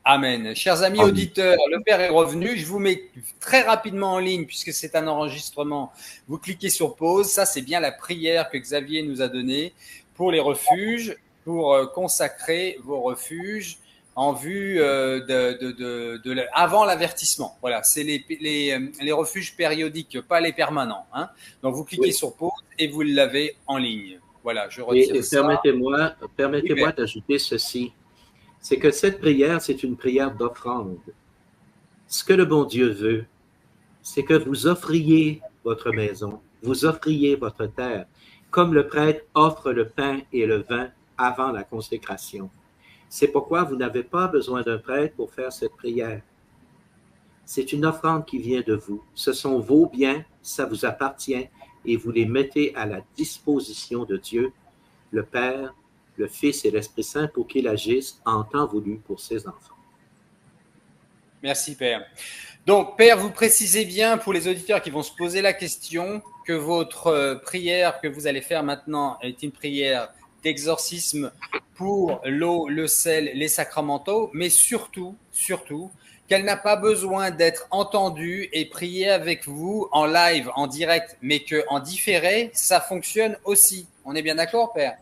Amen. Chers amis auditeurs, le Père est revenu. Je vous mets très rapidement en ligne puisque c'est un enregistrement. Vous cliquez sur pause. Ça, c'est bien la prière que Xavier nous a donnée pour les refuges, pour consacrer vos refuges en vue avant l'avertissement. Voilà, c'est les refuges périodiques, pas les permanents. Hein. Donc, vous cliquez sur pause et vous l'avez en ligne. Voilà, je retire ça. Permettez-moi d'ajouter ceci. C'est que cette prière, c'est une prière d'offrande. Ce que le bon Dieu veut, c'est que vous offriez votre maison, vous offriez votre terre, comme le prêtre offre le pain et le vin avant la consécration. C'est pourquoi vous n'avez pas besoin d'un prêtre pour faire cette prière. C'est une offrande qui vient de vous. Ce sont vos biens, ça vous appartient, et vous les mettez à la disposition de Dieu, le Père, le Fils et l'Esprit Saint pour qu'il agisse en temps voulu pour ses enfants. Merci, Père. Donc, Père, vous précisez bien pour les auditeurs qui vont se poser la question que votre prière que vous allez faire maintenant est une prière d'exorcisme pour l'eau, le sel, les sacramentaux, mais surtout, qu'elle n'a pas besoin d'être entendue et priée avec vous en live, en direct, mais qu'en différé, ça fonctionne aussi. On est bien d'accord, Père?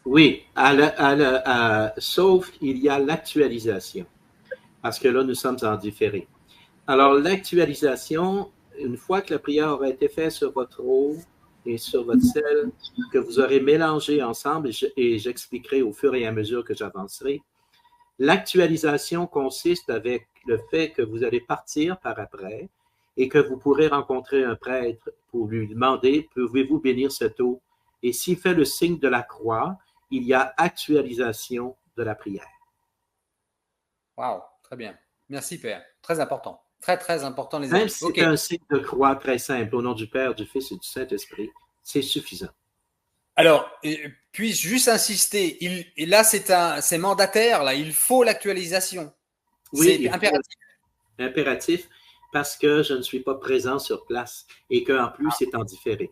Oui, sauf il y a l'actualisation, parce que là, nous sommes en différé. Alors, l'actualisation, une fois que la prière aura été faite sur votre eau et sur votre sel, que vous aurez mélangé ensemble, et j'expliquerai au fur et à mesure que j'avancerai, l'actualisation consiste avec le fait que vous allez partir par après et que vous pourrez rencontrer un prêtre pour lui demander, pouvez-vous bénir cette eau? Et s'il fait le signe de la croix, il y a actualisation de la prière. Wow, très bien. Merci, Père. Très important. Très, très important, les amis. Même si c'est un signe de croix très simple, au nom du Père, du Fils et du Saint-Esprit, c'est suffisant. Alors, puis-je juste insister, là, c'est mandataire, là, il faut l'actualisation. Oui, c'est impératif. Impératif, parce que je ne suis pas présent sur place et qu'en plus, c'est en différé.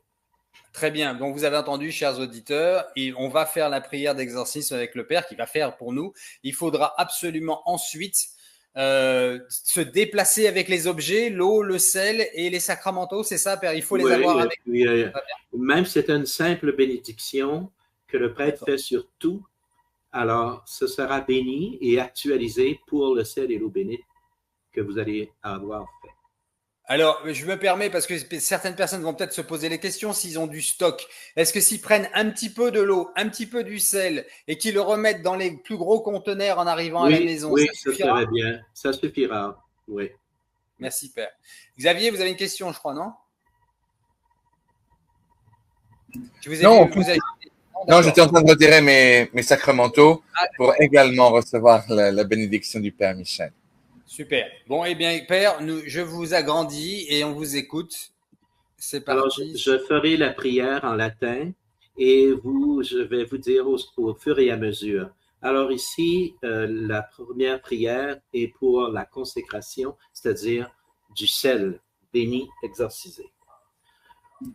Très bien. Donc, vous avez entendu, chers auditeurs, on va faire la prière d'exorcisme avec le Père qui va faire pour nous. Il faudra absolument ensuite se déplacer avec les objets, l'eau, le sel et les sacramentaux. C'est ça, Père? Il faut les avoir avec nous. Même si c'est une simple bénédiction que le prêtre fait sur tout, alors ce sera béni et actualisé pour le sel et l'eau bénite que vous allez avoir fait. Alors, je me permets, parce que certaines personnes vont peut-être se poser les questions s'ils ont du stock. Est-ce que s'ils prennent un petit peu de l'eau, un petit peu du sel et qu'ils le remettent dans les plus gros conteneurs en arrivant à la maison, oui, ça suffira? serait bien. Ça suffira, oui. Merci, Père. Xavier, vous avez une question, je crois, non? Non, j'étais en train de retirer mes sacramentaux pour également recevoir la bénédiction du Père Michel. Super. Bon, eh bien, Père, je vous agrandis et on vous écoute. C'est parti. Alors, je ferai la prière en latin et je vais vous dire au fur et à mesure. Alors ici, la première prière est pour la consécration, c'est-à-dire du sel béni, exorcisé.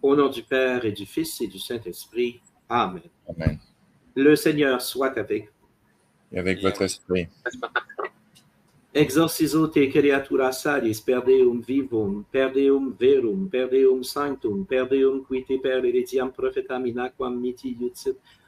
Au nom du Père et du Fils et du Saint-Esprit. Amen. Amen. Le Seigneur soit avec vous. Et avec votre esprit. Exorcizo te creatura salis, per Deum vivum, per Deum verum, per Deum sanctum, per Deum qui te per heretiam prophetam in aquam miti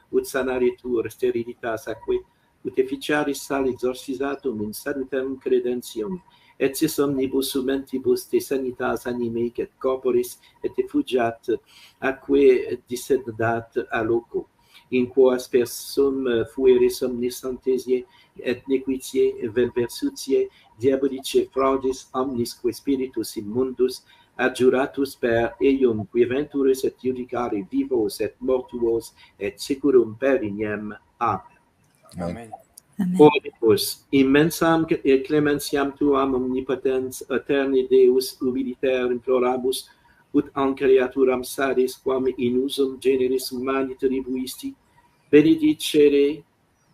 ut sanaretur sterilitas aquae, ut efficiaris sal exorcisatum in salutem credentium, et sis omnibus sumentibus te sanitas animae et corporis et effugiat aquae dissedat a loco, in quas persum fueris omnis antesiae et nequitiae, velversutiae, diabolice fraudis, omnisque spiritus immundus, adjuratus per eium, qui venturus et judicare vivos et mortuos, et securum perignem. Amen. Oribus, immensam et clementiam tuam omnipotens, eterni Deus, ubiliter implorabus, ut an creaturam salis, quam in usum generis humani tribuisti, benedicere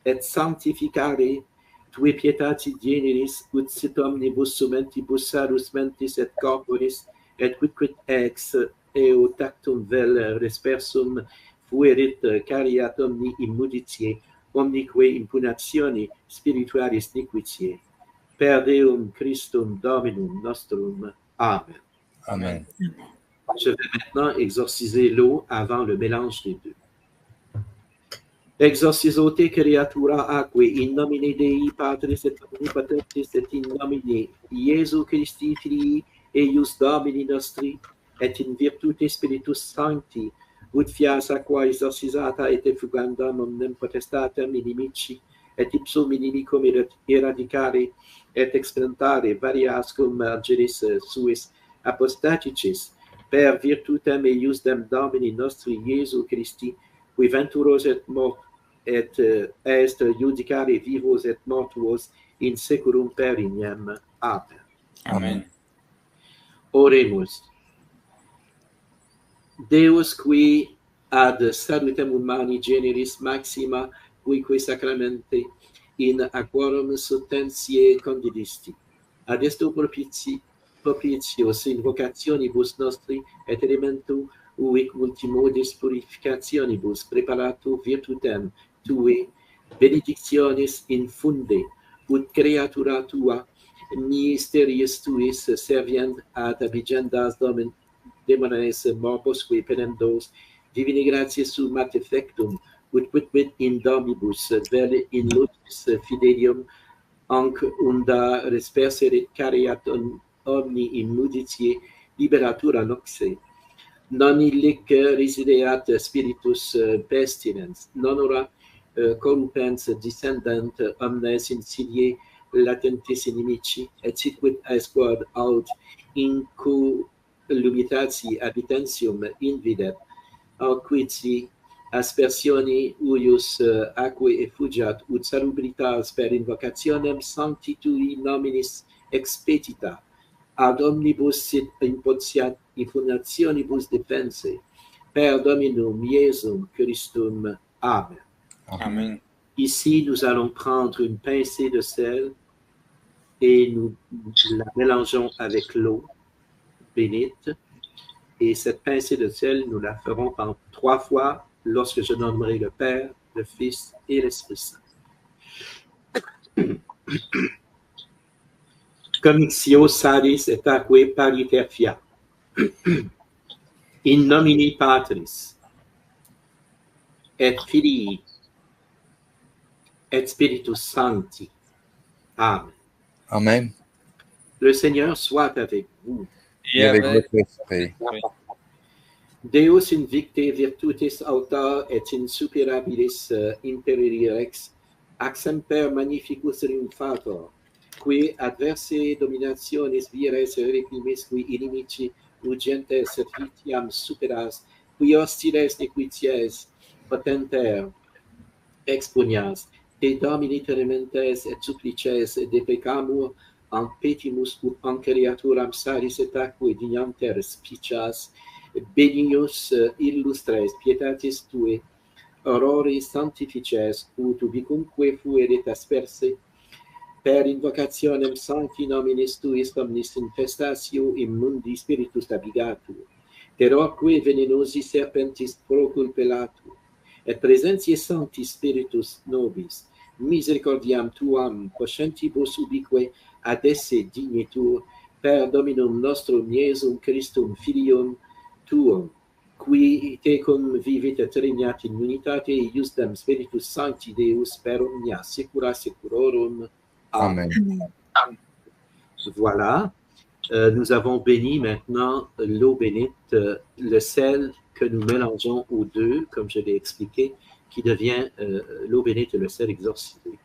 et sanctificare tue pietati generis, ut sit omnibus sumentibus salus mentis et corporis, et quicquid ex eo tactum vel respersum fuerit cariat omni immuditiae, omnique impunatione spiritualis nequitiae. per Deum Christum Dominum nostrum. Amen. Amen. Je vais maintenant exorciser l'eau avant le mélange des deux. Exorcizo te creatura aquae in nomine Dei Patris et Omnipotens et in nomine Iesu Christi Filii eius Domini nostri et in virtute Spiritus Sancti ut fias aqua exorcisata et effugandam omnem potestatem inimici et ipsum inimicum eradicare et experimentare varias cum margeris suis apostaticis per virtutem eiusdem Domini nostri Iesu Christi qui venturos et mort et est judicare vivos et mortuos in seculum perinem. Amen. Amen. Oremus. Deus qui ad salutem humani generis maxima quique sacramente in aquarum substantiae condidisti. Ad esto propitios invocationibus nostri et elementu uic multimodis purificationibus preparato virtutem tue benedictionis infunde ut creatura tua mysteriis tuis servient ad abigendas demones morbosque penendos divini gratias sumat effectum ut quid in domibus vele in lucis fidelium anc unda resperserit cariat omni immuditiae liberatura noxe non illic resideat spiritus pestilens non ora corrupens descendant omnes insidiae latentis inimici et sitquid aesquod aut incolumitatii habitentium invidet aut quidsi aspersioni uius aquae effugiat ut salubritas per invocationem sancti tui nominis expetita ad omnibus sit imponationibus defense per Dominum Iesum Christum. Amen. Amen. Ici, nous allons prendre une pincée de sel et nous la mélangeons avec l'eau bénite. Et cette pincée de sel, nous la ferons 3 fois lorsque je nommerai le Père, le Fils et l'Esprit Saint. Commixio salis et aquae pariter fiat. In nomine Patris et Filii et Spiritus Sancti. Amen. Amen. Le Seigneur soit avec vous. Et avec avec votre esprit. Deus invicte virtutis auta et insuperabilis imperiri rex, ac semper magnificus triumphator, qui adversae dominationis vires reprimis qui inimici urgentes servitiam superas, qui hostiles nequities potenter exponias, te domini trementes et supplices de peccamur an petimus ut an creaturam salis et aquae dignanter spicias, benius illustres pietatis tue, aurori sanctifices, ut ubicumque fuerit asperse, per invocationem sancti nominis tuis omnis infestatio in mundi spiritus abigatur, terorque venenosi serpentis proculpelatur, et presentiae sancti spiritus nobis, misericordiam tuam poscentibus ubique ad esse dignitur, per Dominum nostrum Iesum Christum Filium tuum, qui tecum vivit et regnat in unitate iusdem Spiritus Sancti Deus per omnia secula seculorum. Amen. Voilà, nous avons béni maintenant l'eau bénite, le sel que nous mélangeons aux deux, comme je l'ai expliqué, qui devient l'eau bénite et le sel exorcisé.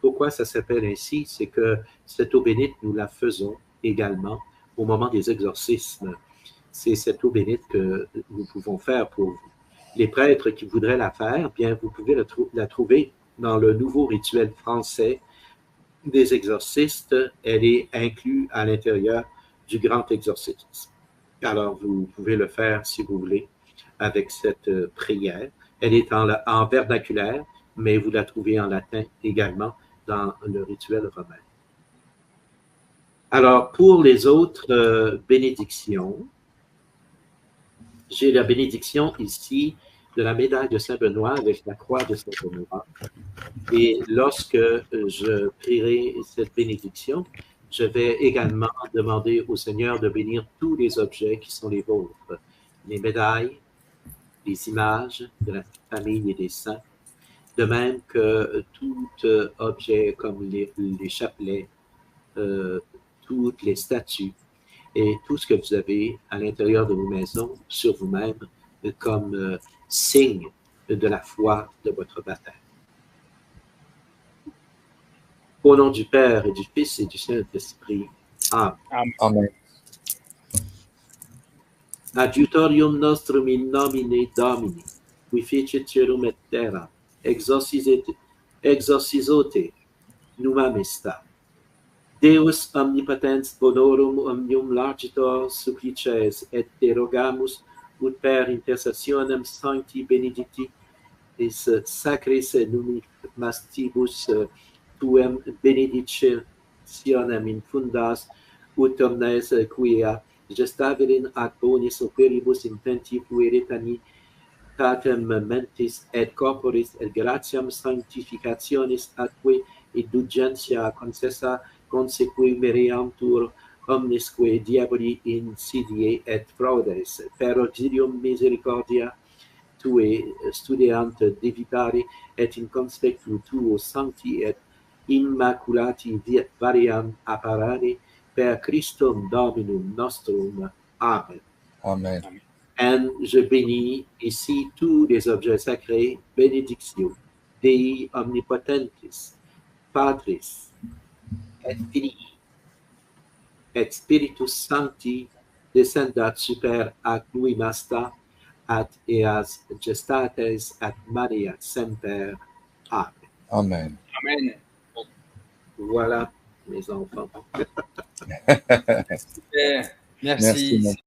Pourquoi ça s'appelle ainsi? C'est que cette eau bénite, nous la faisons également au moment des exorcismes. C'est cette eau bénite que nous pouvons faire pour vous. Les prêtres qui voudraient la faire, bien, vous pouvez la trouver dans le nouveau rituel français des exorcistes. Elle est inclue à l'intérieur du grand exorcisme. Alors, vous pouvez le faire si vous voulez avec cette prière. Elle est en vernaculaire, mais vous la trouvez en latin également dans le rituel romain. Alors, pour les autres bénédictions, j'ai la bénédiction ici de la médaille de Saint-Benoît avec la croix de Saint-Benoît. Et lorsque je prierai cette bénédiction, je vais également demander au Seigneur de bénir tous les objets qui sont les vôtres, les médailles, les images de la famille et des saints, de même que tout objet comme les chapelets, toutes les statues et tout ce que vous avez à l'intérieur de vos maisons, sur vous-même, comme signe de la foi de votre baptême. Au nom du Père et du Fils et du Saint-Esprit. Amen. Amen. Adiutorium nostrum in nomine Domini, qui fecit celum et terra, exorcizote numam esta. Deus omnipotens bonorum omnium largitor supplices et te rogamus ut per intercessionem sancti benedicti sacris numismatibus tuem benedictionem infundas ut omnes quia gestaverin ad bonis operibus intenti pueritani tatem mentis et corporis et gratiam sanctificationis atque indulgentia concessa consequi meriantur omnisque diaboli insidiae et fraudes, per auxilium misericordia tue studeant devitare et in conspectu tuo sancti et immaculati variam apparare per Christum Dominum nostrum. Amen. Amen. Et je bénis ici tous les objets sacrés, bénédiction Dei omnipotentis, Patris, et Filii, et Spiritus Sancti, descendat super ac lui masta, at eas gestates at Maria semper. Amen. Amen. Amen. Voilà, mes enfants. Super. Merci. Merci.